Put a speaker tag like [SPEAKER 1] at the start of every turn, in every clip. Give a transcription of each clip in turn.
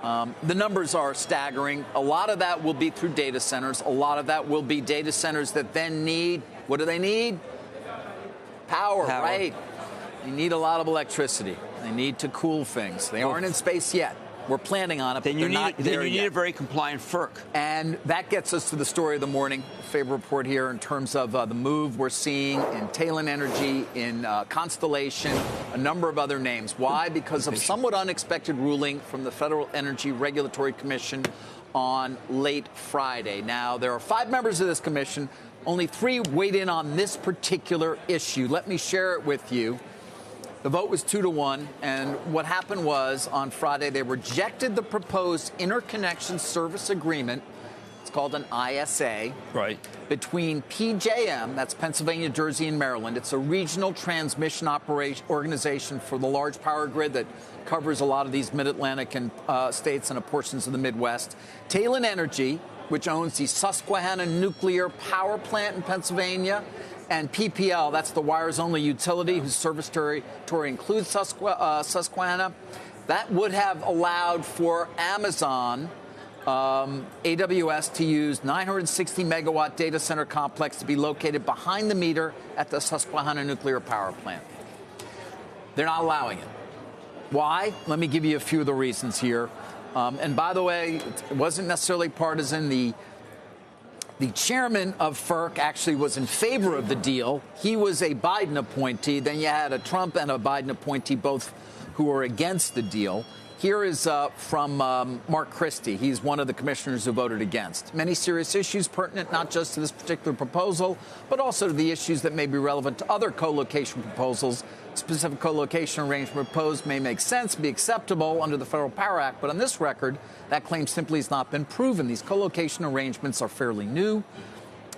[SPEAKER 1] The numbers are staggering. A lot of that will be through data centers. A lot of that will be data centers that then need, what do they need? Power, right? They need a lot of electricity. They need to cool things. They aren't in space yet. We're planning on it, but they're not there yet.
[SPEAKER 2] Then you need a very compliant FERC.
[SPEAKER 1] And that gets us to the story of the morning, Faber Report here, in terms of the move we're seeing in Talon Energy, in Constellation, a number of other names. Why? Because of somewhat unexpected ruling from the Federal Energy Regulatory Commission on late Friday. Now, there are 5 members of this commission. Only 3 weighed in on this particular issue. Let me share it with you. The vote was 2-1, and what happened was, on Friday, they rejected the proposed interconnection service agreement. It's called an ISA.
[SPEAKER 2] Right. Between
[SPEAKER 1] PJM, that's Pennsylvania, Jersey, and Maryland. It's a regional transmission organization for the large power grid that covers a lot of these mid-Atlantic and states and portions of the Midwest. Talon Energy, which owns the Susquehanna Nuclear Power Plant in Pennsylvania, and PPL, that's the wires-only utility whose service territory includes Susquehanna. That would have allowed for Amazon, AWS, to use 960-megawatt data center complex to be located behind the meter at the Susquehanna Nuclear Power Plant. They're not allowing it. Why? Let me give you a few of the reasons here. And by the way, it wasn't necessarily partisan. The chairman of FERC actually was in favor of the deal. He was a Biden appointee. Then you had a Trump and a Biden appointee, both who were against the deal. Here is from Mark Christie. He's one of the commissioners who voted against. Many serious issues pertinent not just to this particular proposal, but also to the issues that may be relevant to other co-location proposals. Specific co-location arrangement proposed may make sense, be acceptable under the Federal Power Act, but on this record, that claim simply has not been proven. These co-location arrangements are fairly new.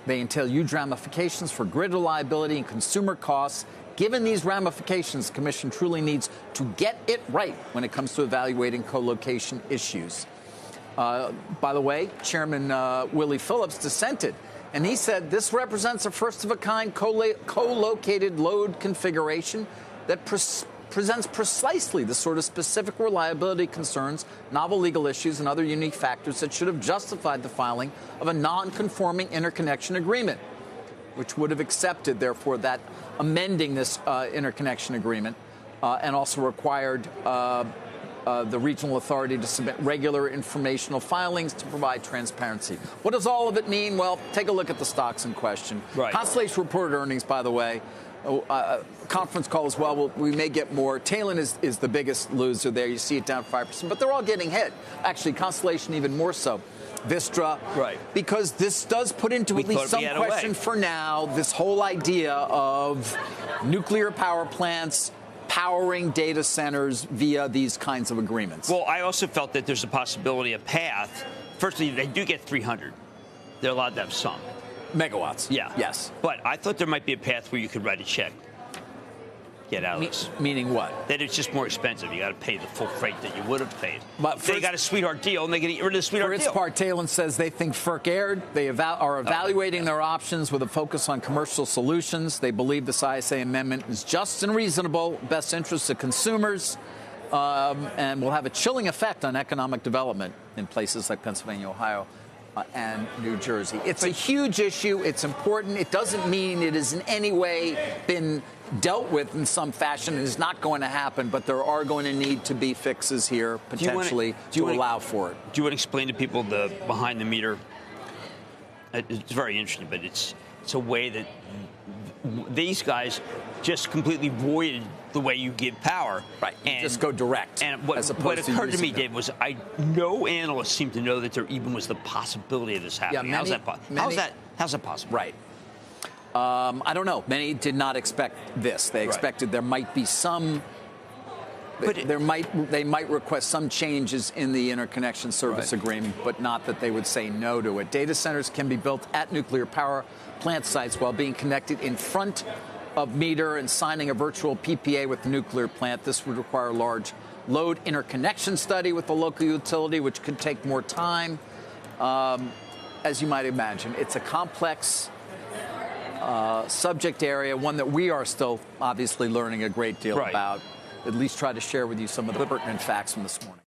[SPEAKER 1] They entail huge ramifications for grid reliability and consumer costs. Given these ramifications, the Commission truly needs to get it right when it comes to evaluating co-location issues. By the way, Chairman Willie Phillips dissented, and he said this represents a first-of-a-kind co-located load configuration that presents precisely the sort of specific reliability concerns, novel legal issues, and other unique factors that should have justified the filing of a non-conforming interconnection agreement, which would have accepted, therefore, that amending this interconnection agreement and also required the regional authority to submit regular informational filings to provide transparency. What does all of it mean? Well, take a look at the stocks in question.
[SPEAKER 2] Right.
[SPEAKER 1] Constellation reported earnings, by the way. Conference call as well. We may get more. Talon is the biggest loser there. You see it down 5%, but they're all getting hit. Actually, Constellation even more so. Vistra,
[SPEAKER 2] right? Because
[SPEAKER 1] this does put into at least some question for now this whole idea of nuclear power plants powering data centers via these kinds of agreements.
[SPEAKER 2] Well, I also felt that there's a possibility, a path. Firstly, they do get 300. They're allowed to have some.
[SPEAKER 1] Megawatts.
[SPEAKER 2] Yeah.
[SPEAKER 1] Yes.
[SPEAKER 2] But I thought there might be a path where you could write a check. Get out of this.
[SPEAKER 1] Meaning what?
[SPEAKER 2] That it's just more expensive. You got to pay the full freight that you would have paid.
[SPEAKER 1] But
[SPEAKER 2] they got a sweetheart deal, and they get rid of the sweetheart deal.
[SPEAKER 1] For its part, Talon says they think FERC erred. They are evaluating their options with a focus on commercial solutions. They believe this ISA amendment is just and reasonable, best interest of consumers, and will have a chilling effect on economic development in places like Pennsylvania, Ohio, and New Jersey. It's a huge issue. It's important. It doesn't mean it has in any way been dealt with in some fashion. It is not going to happen, but there are going to need to be fixes here potentially to allow for it.
[SPEAKER 2] Do you want to explain to people the behind the meter? It's very interesting, but it's a way that these guys just completely voided the way you give power.
[SPEAKER 1] Right. And just go direct.
[SPEAKER 2] And what occurred to me, Dave, was no analysts seem to know that there even was the possibility of this happening. How's that possible?
[SPEAKER 1] Right. I don't know. Many did not expect this. They expected there might be some. But they might request some changes in the interconnection service agreement, but not that they would say no to it. Data centers can be built at nuclear power plant sites while being connected in front of meter and signing a virtual PPA with the nuclear plant. This would require a large load interconnection study with the local utility, which could take more time. As you might imagine, it's a complex subject area, one that we are still obviously learning a great deal about. At least try to share with you some of the pertinent facts from this morning.